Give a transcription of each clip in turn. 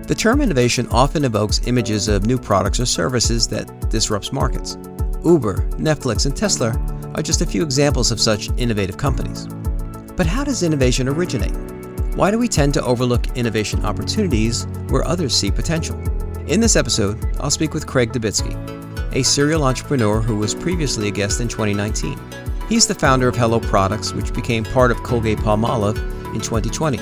The term innovation often evokes images of new products or services that disrupts markets. Uber, Netflix, and Tesla are just a few examples of such innovative companies. But how does innovation originate? Why do we tend to overlook innovation opportunities where others see potential? In this episode, I'll speak with Craig Dubitsky, a serial entrepreneur who was previously a guest in 2019. He's the founder of Hello Products, which became part of Colgate-Palmolive in 2020,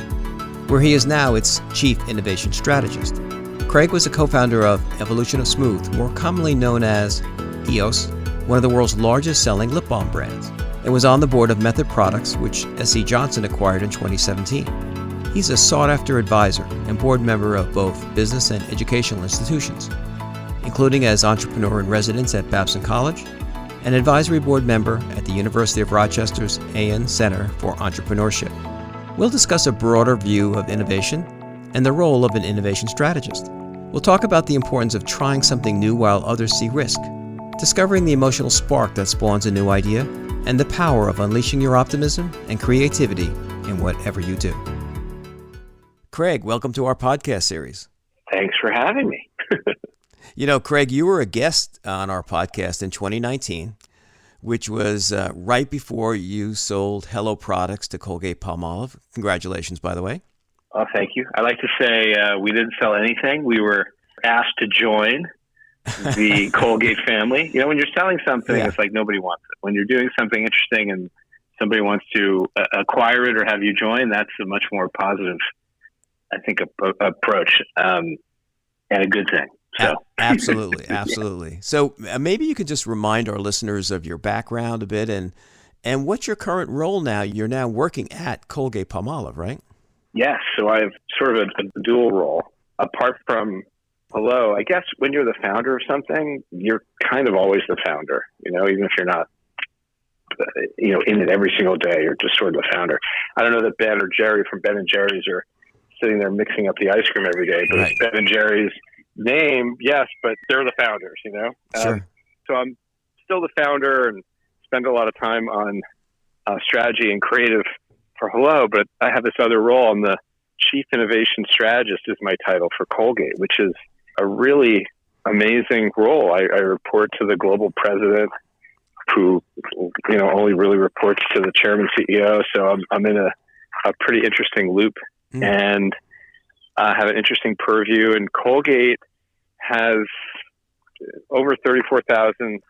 where he is now its Chief Innovation Strategist. Craig was a co-founder of Evolution of Smooth, more commonly known as EOS, one of the world's largest selling lip balm brands, and was on the board of Method Products, which S.C. Johnson acquired in 2017. He's a sought-after advisor and board member of both business and educational institutions, including as entrepreneur in residence at Babson College, and advisory board member at the University of Rochester's AN Center for Entrepreneurship. We'll discuss a broader view of innovation and the role of an innovation strategist. We'll talk about the importance of trying something new while others see risk, discovering the emotional spark that spawns a new idea, and the power of unleashing your optimism and creativity in whatever you do. Craig, welcome to our podcast series. Thanks for having me. Craig, you were a guest on our podcast in 2019, which was right before you sold Hello Products to Colgate-Palmolive. Congratulations, by the way. Oh, thank you. I like to say we didn't sell anything. We were asked to join the Colgate family. When you're selling something, It's like nobody wants it. When you're doing something interesting and somebody wants to acquire it or have you join, that's a much more positive, I think, approach and a good thing. So. Absolutely. So maybe you could just remind our listeners of your background a bit and what's your current role now? You're now working at Colgate-Palmolive, right? Yes. So I have sort of a dual role. Apart from Hello, I guess when you're the founder of something, you're kind of always the founder, even if you're not, in it every single day, you're just sort of the founder. I don't know that Ben or Jerry from Ben and Jerry's are sitting there mixing up the ice cream every day, but It's Ben and Jerry's name, yes, but they're the founders, Sure. So I'm still the founder and spend a lot of time on strategy and creative for Hello, but I have this other role. I'm the Chief Innovation Strategist is my title for Colgate, which is a really amazing role. I report to the global president who, only really reports to the chairman CEO. So I'm in a pretty interesting loop and have an interesting purview. And Colgate has over 34,000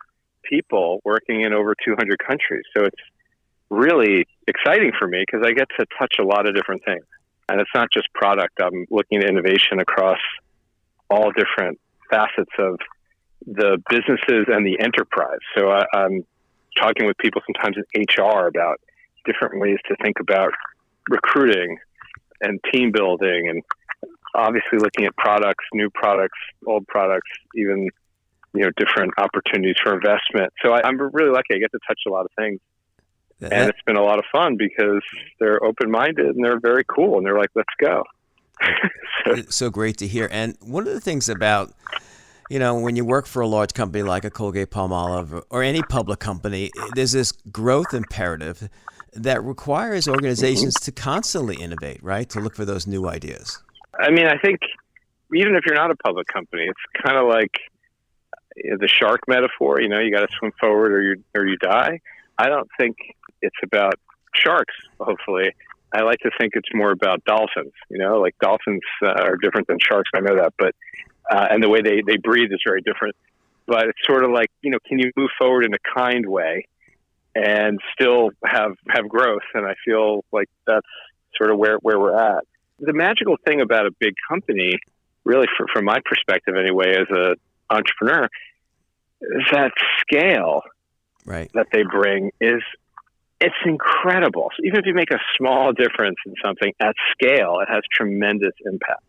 people working in over 200 countries. So it's really exciting for me because I get to touch a lot of different things. And it's not just product. I'm looking at innovation across all different facets of the businesses and the enterprise. So I'm talking with people sometimes in HR about different ways to think about recruiting and team building, and obviously looking at products, new products, old products, even different opportunities for investment. So I'm really lucky. I get to touch a lot of things. And it's been a lot of fun because they're open-minded and they're very cool and they're like, let's go. So great to hear. And one of the things about, when you work for a large company like a Colgate-Palmolive or any public company, there's this growth imperative that requires organizations to constantly innovate, right? To look for those new ideas. I mean, I think even if you're not a public company, it's kind of like the shark metaphor, you got to swim forward or you die. I don't think it's about sharks, hopefully. I like to think it's more about dolphins, like dolphins are different than sharks. I know that, but, and the way they breathe is very different, but it's sort of like, can you move forward in a kind way and still have growth? And I feel like that's sort of where we're at. The magical thing about a big company, really from my perspective anyway, as an entrepreneur, is that scale that they bring it's incredible. So even if you make a small difference in something at scale, it has tremendous impact.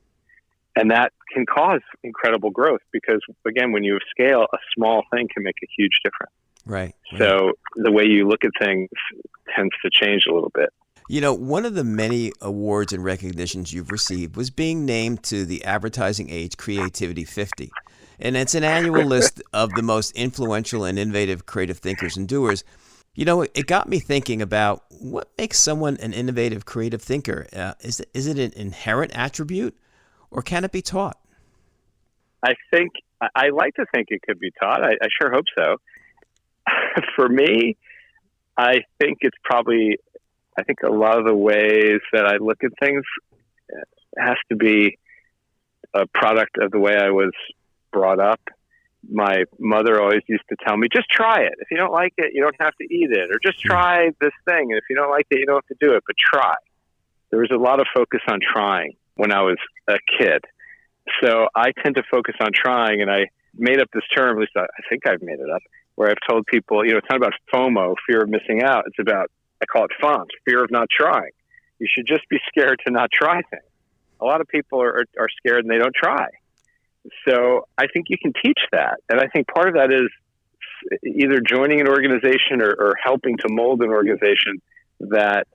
And that can cause incredible growth because, again, when you have scale, a small thing can make a huge difference. Right. So the way you look at things tends to change a little bit. One of the many awards and recognitions you've received was being named to the Advertising Age Creativity 50. And it's an annual list of the most influential and innovative creative thinkers and doers. It got me thinking about what makes someone an innovative creative thinker. Is it an inherent attribute, or can it be taught? I like to think it could be taught. I sure hope so. For me, I think a lot of the ways that I look at things has to be a product of the way I was brought up. My mother always used to tell me, just try it. If you don't like it, you don't have to eat it. Or just try this thing. And if you don't like it, you don't have to do it, but try. There was a lot of focus on trying when I was a kid. So I tend to focus on trying, and I made up this term, at least I think I've made it up, where I've told people, it's not about FOMO, fear of missing out. It's about, I call it FOMS, fear of not trying. You should just be scared to not try things. A lot of people are scared and they don't try. So I think you can teach that. And I think part of that is either joining an organization or helping to mold an organization that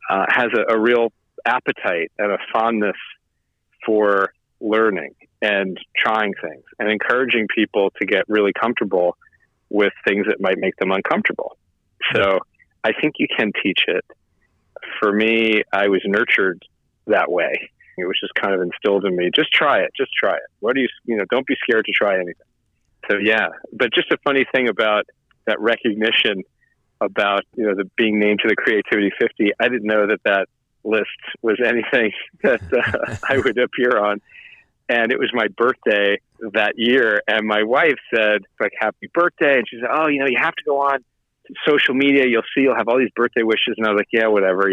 has a real appetite and a fondness for learning and trying things and encouraging people to get really comfortable with things that might make them uncomfortable. So I think you can teach it. For me, I was nurtured that way. It was just kind of instilled in me. Just try it. Just try it. Don't be scared to try anything. So yeah, but just a funny thing about that recognition about, the being named to the Creativity 50. I didn't know that list was anything that I would appear on. And it was my birthday that year. And my wife said, happy birthday. And she said, you have to go on to social media. You'll have all these birthday wishes. And I was like, yeah, whatever.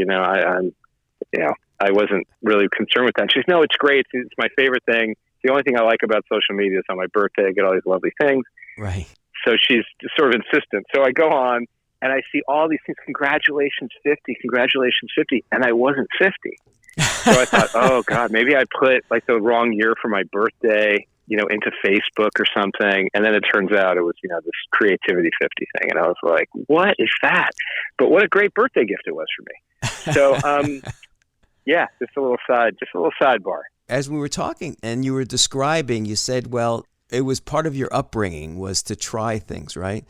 I wasn't really concerned with that. She said, no, it's great. It's my favorite thing. The only thing I like about social media is on my birthday, I get all these lovely things. Right. So she's just sort of insistent. So I go on and I see all these things. Congratulations, 50. Congratulations, 50. And I wasn't 50. So I thought, oh God, maybe I put the wrong year for my birthday, into Facebook or something. And then it turns out it was, this Creativity 50 thing. And I was like, what is that? But what a great birthday gift it was for me. So, yeah, just a little sidebar. As we were talking and you were describing, you said, well, it was part of your upbringing was to try things, right?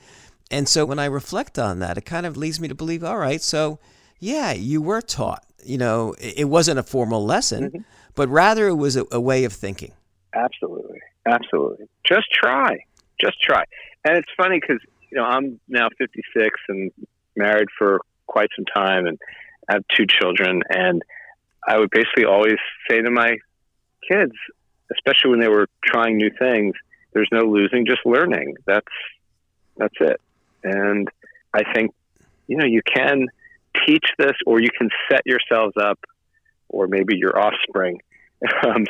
And so when I reflect on that, it kind of leads me to believe, all right, so yeah, you were taught. It wasn't a formal lesson, but rather it was a way of thinking. Absolutely. Just try. And it's funny because, I'm now 56 and married for quite some time and I have 2 children. And I would basically always say to my kids, especially when they were trying new things, there's no losing, just learning. That's it. And I think, you can teach this, or you can set yourselves up, or maybe your offspring,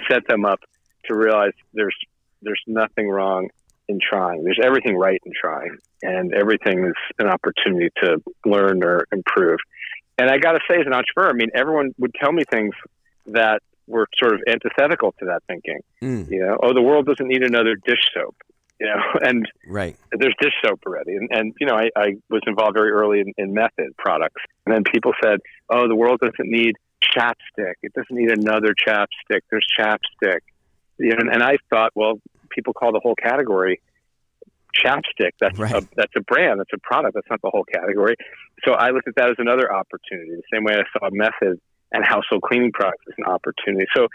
set them up to realize there's nothing wrong in trying. There's everything right in trying, and everything is an opportunity to learn or improve. And I got to say, as an entrepreneur, everyone would tell me things that were sort of antithetical to that thinking. The world doesn't need another dish soap, and right. There's dish soap already. And I was involved very early in method products. And then people said, the world doesn't need chapstick. It doesn't need another chapstick. There's chapstick. And I thought, well, people call the whole category chapstick. That's right. That's a brand. That's a product. That's not the whole category. So I looked at that as another opportunity. The same way I saw method and household cleaning products as an opportunity. So,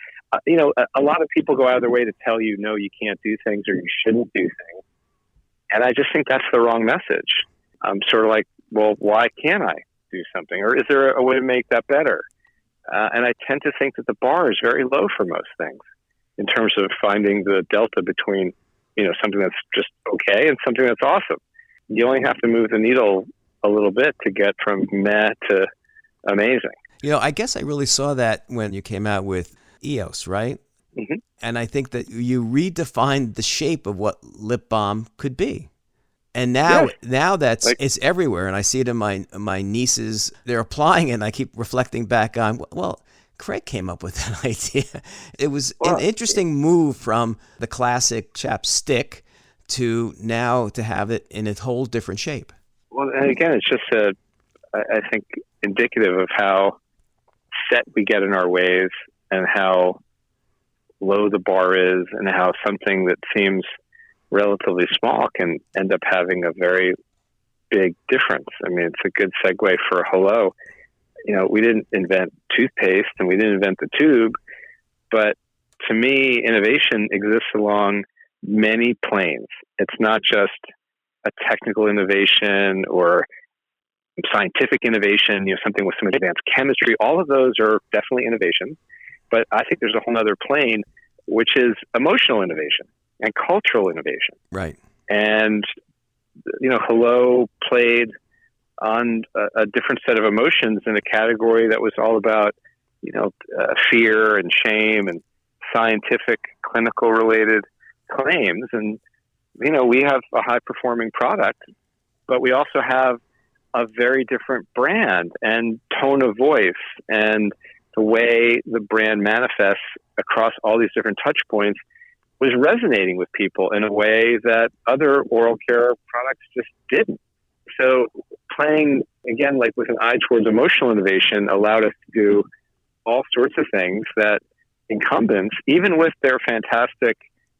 a lot of people go out of their way to tell you, no, you can't do things or you shouldn't do things. And I just think that's the wrong message. I'm sort of like, well, why can't I do something? Or is there a way to make that better? And I tend to think that the bar is very low for most things in terms of finding the delta between, something that's just okay and something that's awesome. You only have to move the needle a little bit to get from meh to amazing. I guess I really saw that when you came out with EOS, right? Mm-hmm. And I think that you redefined the shape of what lip balm could be. And now it's everywhere. And I see it in my nieces. They're applying it, and I keep reflecting back on, well, Craig came up with that idea. It was an interesting move from the classic chapstick to now to have it in a whole different shape. Well, and again, it's just I think, indicative of how set we get in our ways and how low the bar is, and how something that seems relatively small can end up having a very big difference. It's a good segue for hello. We didn't invent toothpaste and we didn't invent the tube, but to me, innovation exists along many planes. It's not just a technical innovation or scientific innovation, something with some advanced chemistry. All of those are definitely innovation. But I think there's a whole other plane, which is emotional innovation and cultural innovation. Right. And, Hello played on a different set of emotions in a category that was all about, fear and shame and scientific, clinical related claims. And, we have a high performing product, but we also have a very different brand and tone of voice, and the way the brand manifests across all these different touch points was resonating with people in a way that other oral care products just didn't. So playing, again, like with an eye towards emotional innovation, allowed us to do all sorts of things that incumbents, even with their fantastic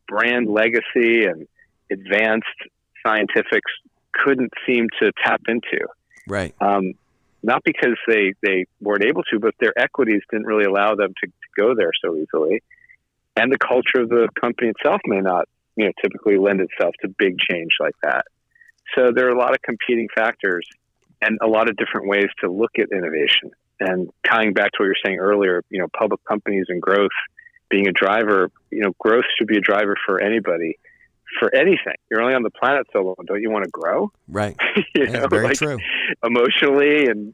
brand legacy and advanced scientifics, couldn't seem to tap into. Right. Not because they weren't able to, but their equities didn't really allow them to go there so easily. And the culture of the company itself may not, typically lend itself to big change like that. So there are a lot of competing factors and a lot of different ways to look at innovation. And tying back to what you were saying earlier, public companies and growth being a driver, growth should be a driver for anybody, for anything. You're only on the planet so long. Don't you want to grow? Right. That's very true. Emotionally and,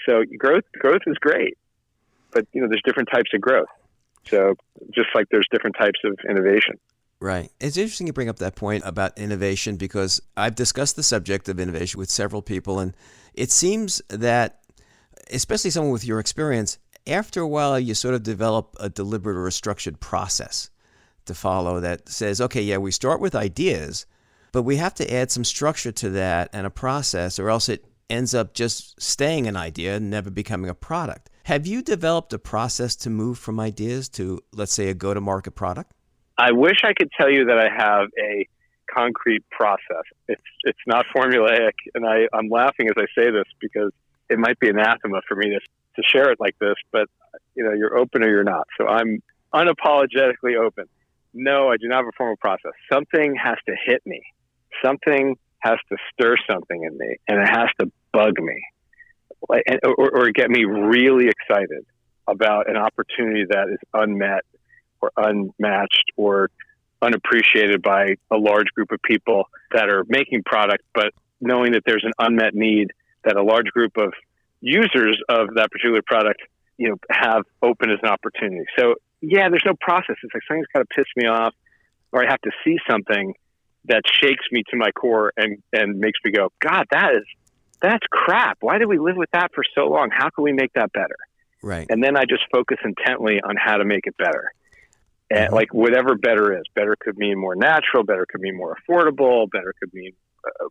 so growth is great, but, there's different types of growth. So just like there's different types of innovation. Right. It's interesting you bring up that point about innovation, because I've discussed the subject of innovation with several people, and it seems that, especially someone with your experience, after a while you sort of develop a deliberate or a structured process to follow that says, okay, yeah, we start with ideas, but we have to add some structure to that and a process, or else it ends up just staying an idea and never becoming a product. Have you developed a process to move from ideas to, let's say, a go-to-market product? I wish I could tell you that I have a concrete process. It's not formulaic, and I'm laughing as I say this because it might be anathema for me to share it like this, but you're open or you're not. So I'm unapologetically open. No, I do not have a formal process. Something has to hit me. Something has to stir something in me, and it has to bug me, or get me really excited about an opportunity that is unmet or unmatched or unappreciated by a large group of people that are making product, but knowing that there's an unmet need that a large group of users of that particular product, have open as an opportunity. So yeah, there's no process. It's like something's got to piss me off, or I have to see something that shakes me to my core and makes me go, God, that's crap. Why did we live with that for so long? How can we make that better? Right. And then I just focus intently on how to make it better. And like whatever better is, better could mean more natural, better could mean more affordable, better could mean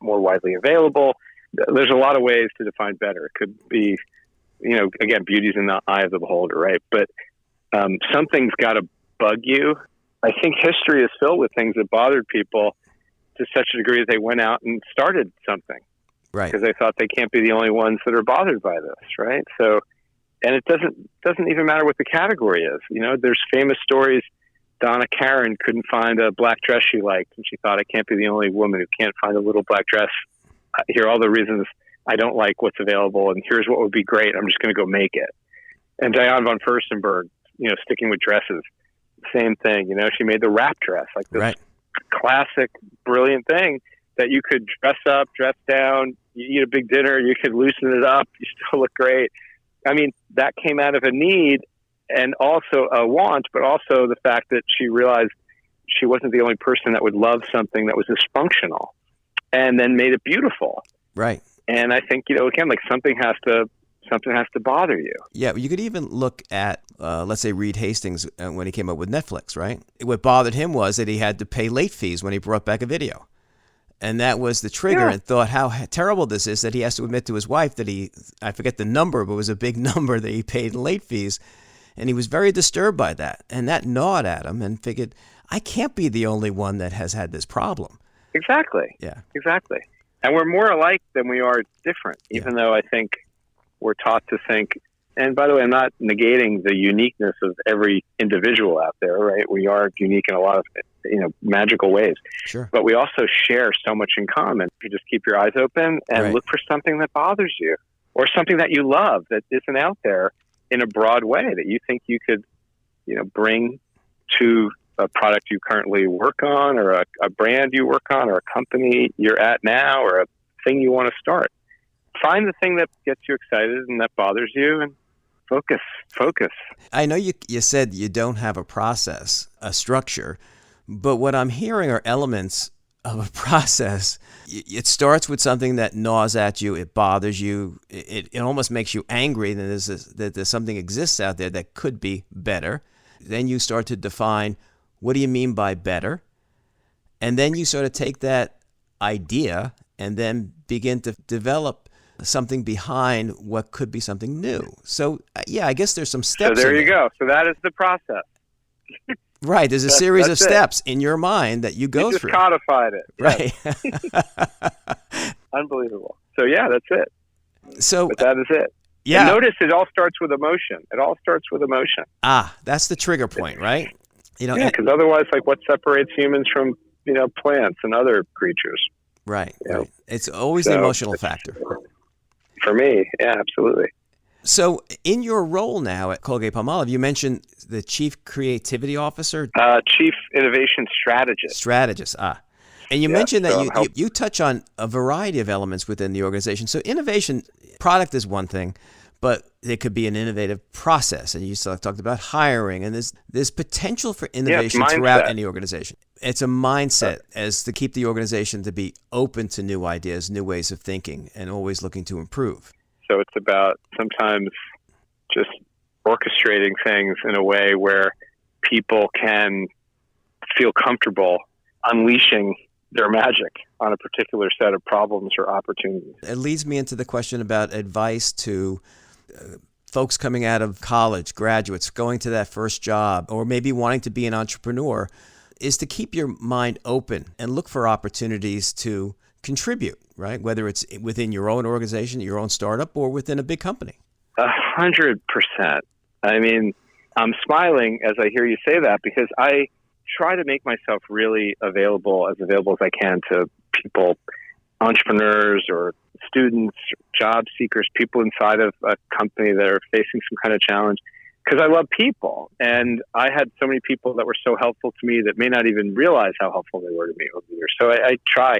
more widely available. There's a lot of ways to define better. It could be, again, beauty's in the eye of the beholder, right? But something's got to bug you. I think history is filled with things that bothered people to such a degree that they went out and started something. Right. Because they thought they can't be the only ones that are bothered by this, right? So, and it doesn't even matter what the category is. There's famous stories. Donna Karan couldn't find a black dress she liked, and she thought, I can't be the only woman who can't find a little black dress. Here are all the reasons I don't like what's available, and here's what would be great. I'm just going to go make it. And Diane von Furstenberg, sticking with dresses, same thing. She made the wrap dress, like this classic, brilliant thing that you could dress up, dress down, you eat a big dinner, you could loosen it up, you still look great. I mean, that came out of a need and also a want, but also the fact that she realized she wasn't the only person that would love something that was dysfunctional, and then made it beautiful. Right. And I think, again, like something has to bother you. Yeah, you could even look at, let's say, Reed Hastings when he came up with Netflix, right? What bothered him was that he had to pay late fees when he brought back a video. And that was the trigger, and thought how terrible this is that he has to admit to his wife that I forget the number, but it was a big number that he paid in late fees. And he was very disturbed by that. And that gnawed at him, and figured, I can't be the only one that has had this problem. Exactly. Yeah. Exactly. And we're more alike than we are different, even though I think we're taught to think, And by the way, I'm not negating the uniqueness of every individual out there, right? We are unique in a lot of, magical ways. Sure. But we also share so much in common. If you just keep your eyes open and Right. look for something that bothers you or something that you love that isn't out there in a broad way that you think you could, bring to a product you currently work on, or a brand you work on, or a company you're at now, or a thing you want to start. Find the thing that gets you excited and that bothers you, and focus. I know you said you don't have a process, a structure, but what I'm hearing are elements of a process. It starts with something that gnaws at you, it bothers you, it almost makes you angry that there's something exists out there that could be better. Then you start to define, what do you mean by better? And then you sort of take that idea and then begin to develop something behind what could be something new. So, I guess there's some steps. So there you go. So that is the process. Right. There's a series of that's steps in your mind that you go You just through. codified it. Right. Unbelievable. So that's it. So But that is it. yeah. And notice it all starts with emotion. That's the trigger point, right? Because otherwise, what separates humans from, plants and other creatures? Right. Yeah. Right. It's always the emotional factor. For me, yeah, absolutely. So in your role now at Colgate-Palmolive, you mentioned the Chief Creativity Officer? Chief Innovation Strategist. Strategist, And you mentioned that so you touch on a variety of elements within the organization. So innovation, product is one thing, but it could be an innovative process. And you talked about hiring, and there's potential for innovation throughout any organization. It's a mindset as to keep the organization to be open to new ideas, new ways of thinking, and always looking to improve. So it's about sometimes just orchestrating things in a way where people can feel comfortable unleashing their magic on a particular set of problems or opportunities. It leads me into the question about advice to folks coming out of college, graduates, going to that first job, or maybe wanting to be an entrepreneur, is to keep your mind open and look for opportunities to contribute, right? Whether it's within your own organization, your own startup, or within a big company. 100%. I mean, I'm smiling as I hear you say that because I try to make myself really available as I can to people, entrepreneurs or students, job seekers, people inside of a company that are facing some kind of challenge. Because I love people, and I had so many people that were so helpful to me that may not even realize how helpful they were to me over the years. So I try,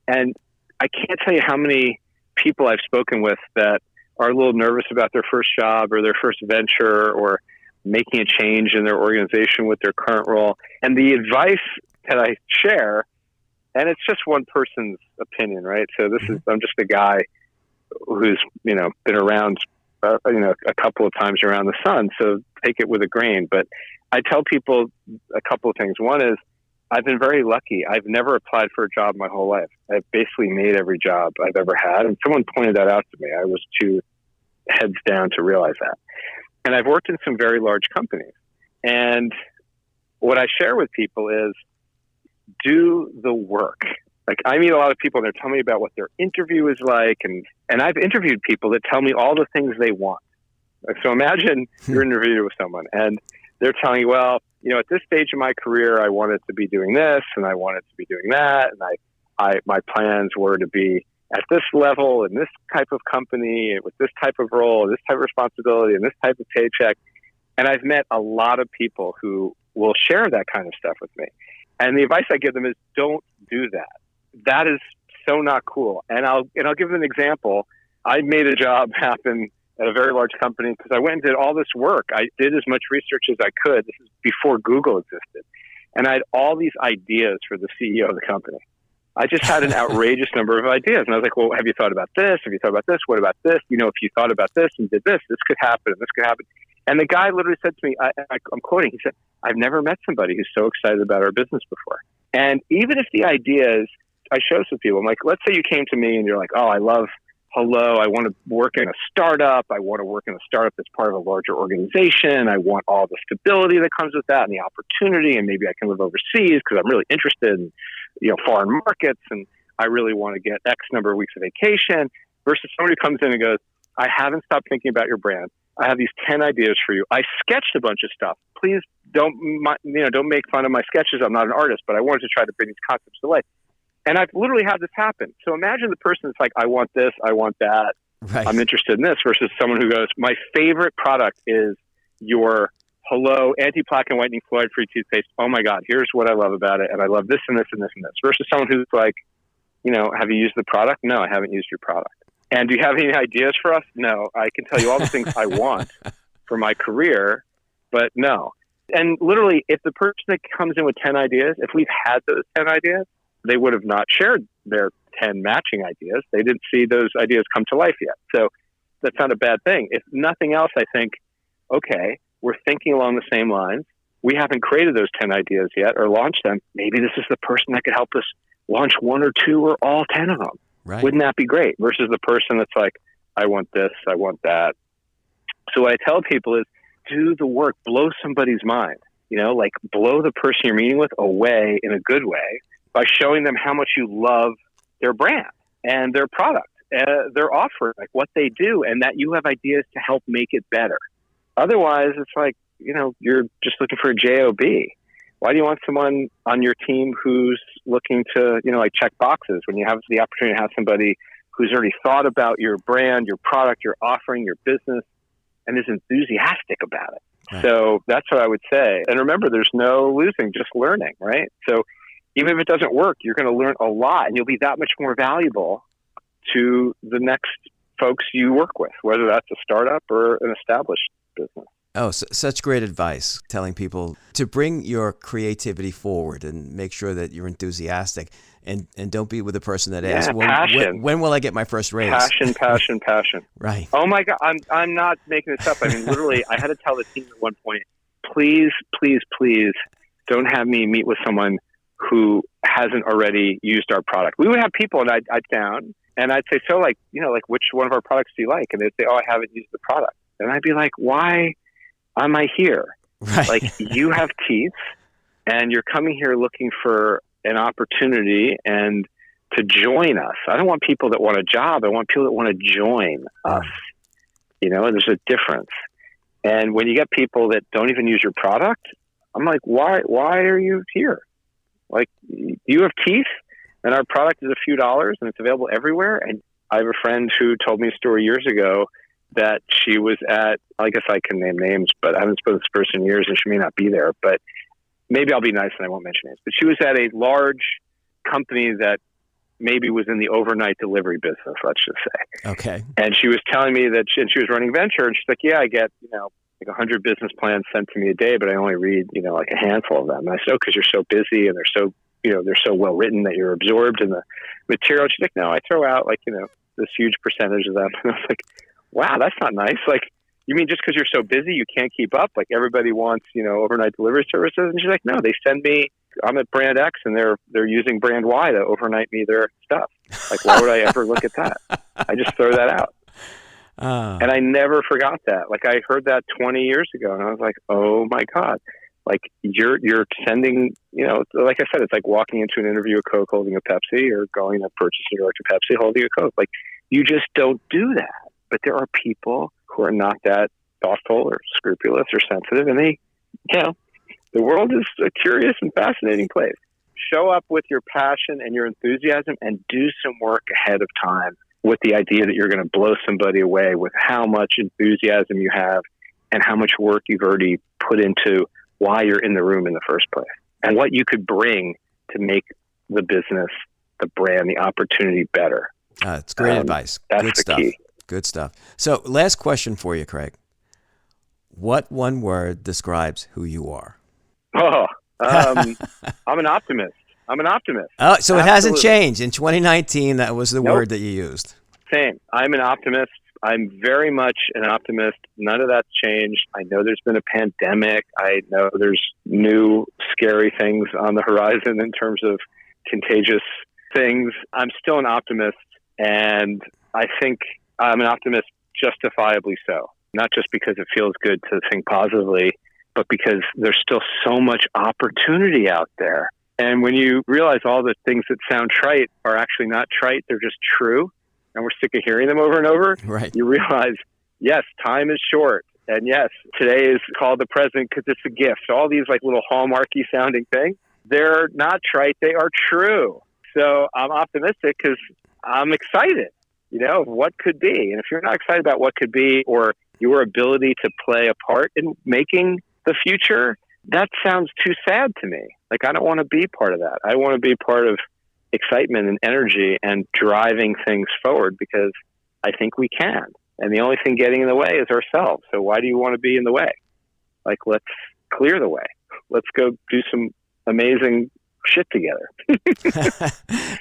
and I can't tell you how many people I've spoken with that are a little nervous about their first job or their first venture or making a change in their organization with their current role. And the advice that I share, and it's just one person's opinion, right? So I'm just a guy who's, been around a couple of times around the sun, so take it with a grain. But I tell people a couple of things. One is, I've been very lucky. I've never applied for a job my whole life. I've basically made every job I've ever had. And someone pointed that out to me. I was too heads down to realize that. And I've worked in some very large companies. And what I share with people is, do the work. I meet a lot of people and they're telling me about what their interview is like. And I've interviewed people that tell me all the things they want. So imagine you're interviewing with someone and they're telling you, well, at this stage of my career, I wanted to be doing this and I wanted to be doing that. And my plans were to be at this level in this type of company with this type of role, this type of responsibility and this type of paycheck. And I've met a lot of people who will share that kind of stuff with me. And the advice I give them is, don't do that. That is so not cool. And I'll give them an example. I made a job happen at a very large company because I went and did all this work. I did as much research as I could. This is before Google existed. And I had all these ideas for the CEO of the company. I just had an outrageous number of ideas. And I was like, well, have you thought about this? Have you thought about this? What about this? If you thought about this and did this could happen and this could happen. And the guy literally said to me, I'm quoting, he said, I've never met somebody who's so excited about our business before. And even if the ideas, I show some people, I'm like, let's say you came to me and you're like, oh, I love Hello, I want to work in a startup. I want to work in a startup that's part of a larger organization. I want all the stability that comes with that and the opportunity. And maybe I can live overseas because I'm really interested in, foreign markets. And I really want to get X number of weeks of vacation versus somebody who comes in and goes, I haven't stopped thinking about your brand. I have these 10 ideas for you. I sketched a bunch of stuff. Please don't make fun of my sketches. I'm not an artist, but I wanted to try to bring these concepts to life. And I've literally had this happen. So imagine the person that's like, I want this, I want that. Right. I'm interested in this, versus someone who goes, my favorite product is your Hello anti-plaque and whitening fluoride-free toothpaste. Oh my God, here's what I love about it. And I love this and this and this and this. Versus someone who's like, have you used the product? No, I haven't used your product. And do you have any ideas for us? No, I can tell you all the things I want for my career, but no. And literally, if the person that comes in with 10 ideas, if we've had those 10 ideas, they would have not shared their 10 matching ideas. They didn't see those ideas come to life yet. So that's not a bad thing. If nothing else, I think, okay, we're thinking along the same lines. We haven't created those 10 ideas yet or launched them. Maybe this is the person that could help us launch one or two or all 10 of them. Right. Wouldn't that be great? Versus the person that's like, I want this, I want that. So what I tell people is, do the work, blow somebody's mind, like blow the person you're meeting with away in a good way by showing them how much you love their brand and their product, their offer, like what they do, and that you have ideas to help make it better. Otherwise, it's like, you're just looking for a job. Why do you want someone on your team who's looking to, like check boxes when you have the opportunity to have somebody who's already thought about your brand, your product, your offering, your business, and is enthusiastic about it? Right. So that's what I would say. And remember, there's no losing, just learning, right? So even if it doesn't work, you're going to learn a lot, and you'll be that much more valuable to the next folks you work with, whether that's a startup or an established business. Oh, such great advice, telling people to bring your creativity forward and make sure that you're enthusiastic, and don't be with the person that asks, when will I get my first raise? Passion. Right. Oh my God, I'm not making this up. I mean, literally, I had to tell the team at one point, please don't have me meet with someone who hasn't already used our product. We would have people, and I'd down, and I'd say, so like which one of our products do you like? And they'd say, oh, I haven't used the product. And I'd be like, why am I here? Right. Like, you have teeth, and you're coming here looking for an opportunity and to join us. I don't want people that want a job. I want people that want to join us. There's a difference. And when you get people that don't even use your product, I'm like, why are you here? Like, you have teeth, and our product is a few dollars, and it's available everywhere. And I have a friend who told me a story years ago that she was at, I guess I can name names, but I haven't spoken to this person in years, and she may not be there, but maybe I'll be nice and I won't mention names. But she was at a large company that maybe was in the overnight delivery business, let's just say. Okay. And she was telling me that she was running venture, and she's like, yeah, I get, like 100 business plans sent to me a day, but I only read, like a handful of them. And I said, oh, because you're so busy and they're so well written that you're absorbed in the material. She's like, no, I throw out this huge percentage of them. And I was like, wow, that's not nice. Like, you mean just because you're so busy, you can't keep up? Like, everybody wants, overnight delivery services? And she's like, no, they send me, I'm at brand X, and they're using brand Y to overnight me their stuff. Like, why would I ever look at that? I just throw that out. And I never forgot that. Like, I heard that 20 years ago, and I was like, oh my God. Like, you're sending, like I said, it's like walking into an interview of Coke holding a Pepsi, or going to purchase New York to Pepsi holding a Coke. Like, you just don't do that. But there are people who are not that thoughtful or scrupulous or sensitive, and they, the world is a curious and fascinating place. Show up with your passion and your enthusiasm, and do some work ahead of time with the idea that you're going to blow somebody away with how much enthusiasm you have and how much work you've already put into why you're in the room in the first place, and what you could bring to make the business, the brand, the opportunity better. It's great advice. That's Good the stuff. key. Good stuff. So, last question for you, Craig. What one word describes who you are? Oh, I'm an optimist. Oh, so it hasn't changed. In 2019, that was the word that you used. Same. I'm an optimist. I'm very much an optimist. None of that's changed. I know there's been a pandemic. I know there's new scary things on the horizon in terms of contagious things. I'm still an optimist, and I think I'm an optimist justifiably so. Not just because it feels good to think positively, but because there's still so much opportunity out there. And when you realize all the things that sound trite are actually not trite, they're just true, and we're sick of hearing them over and over, right, you realize yes, time is short. And yes, today is called the present because it's a gift. All these like little hallmarky sounding things, they're not trite. They are true. So I'm optimistic because I'm excited, of what could be. And if you're not excited about what could be or your ability to play a part in making the future, that sounds too sad to me. Like, I don't want to be part of that. I want to be part of excitement and energy and driving things forward because I think we can. And the only thing getting in the way is ourselves. So why do you want to be in the way? Like, let's clear the way. Let's go do some amazing shit together.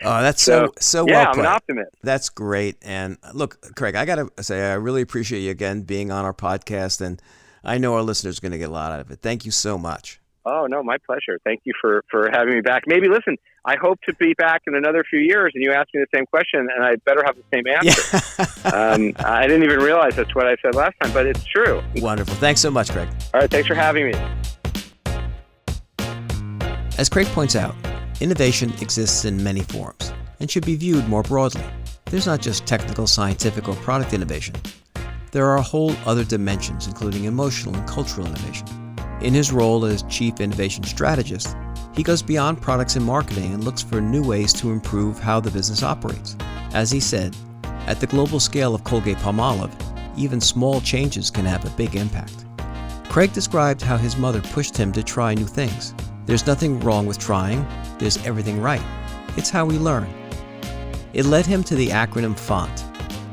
Oh, that's so well put. Yeah, I'm an optimist. That's great. And look, Craig, I got to say, I really appreciate you again being on our podcast. And I know our listeners are going to get a lot out of it. Thank you so much. Oh, no, my pleasure. Thank you for having me back. Maybe, listen, I hope to be back in another few years and you ask me the same question and I better have the same answer. Yeah. I didn't even realize that's what I said last time, but it's true. Wonderful. Thanks so much, Craig. All right. Thanks for having me. As Craig points out, innovation exists in many forms and should be viewed more broadly. There's not just technical, scientific, or product innovation. There are whole other dimensions, including emotional and cultural innovation. In his role as Chief Innovation Strategist, he goes beyond products and marketing and looks for new ways to improve how the business operates. As he said, at the global scale of Colgate-Palmolive, even small changes can have a big impact. Craig described how his mother pushed him to try new things. There's nothing wrong with trying, there's everything right. It's how we learn. It led him to the acronym FONT,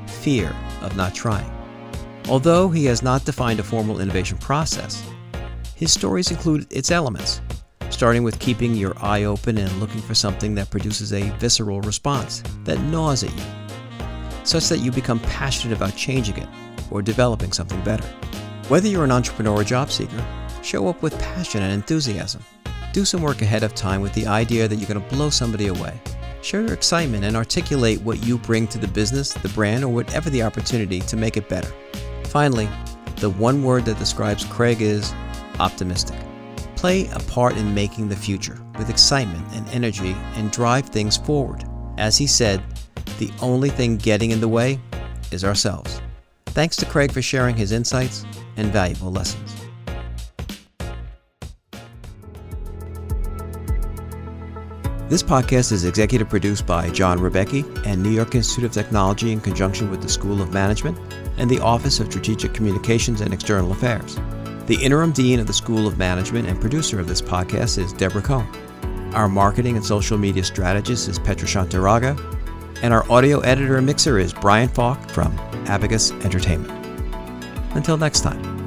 fear of not trying. Although he has not defined a formal innovation process, his stories include its elements, starting with keeping your eye open and looking for something that produces a visceral response that gnaws at you, such that you become passionate about changing it or developing something better. Whether you're an entrepreneur or job seeker, show up with passion and enthusiasm. Do some work ahead of time with the idea that you're going to blow somebody away. Share your excitement and articulate what you bring to the business, the brand, or whatever the opportunity to make it better. Finally, the one word that describes Craig is optimistic. Play a part in making the future with excitement and energy and drive things forward. As he said, the only thing getting in the way is ourselves. Thanks to Craig for sharing his insights and valuable lessons. This podcast is executive produced by John Rebecki and New York Institute of Technology in conjunction with the School of Management and the Office of Strategic Communications and External Affairs. The interim dean of the School of Management and producer of this podcast is Deborah Cohn. Our marketing and social media strategist is Petra Shantaraga, and our audio editor and mixer is Brian Falk from Abacus Entertainment. Until next time.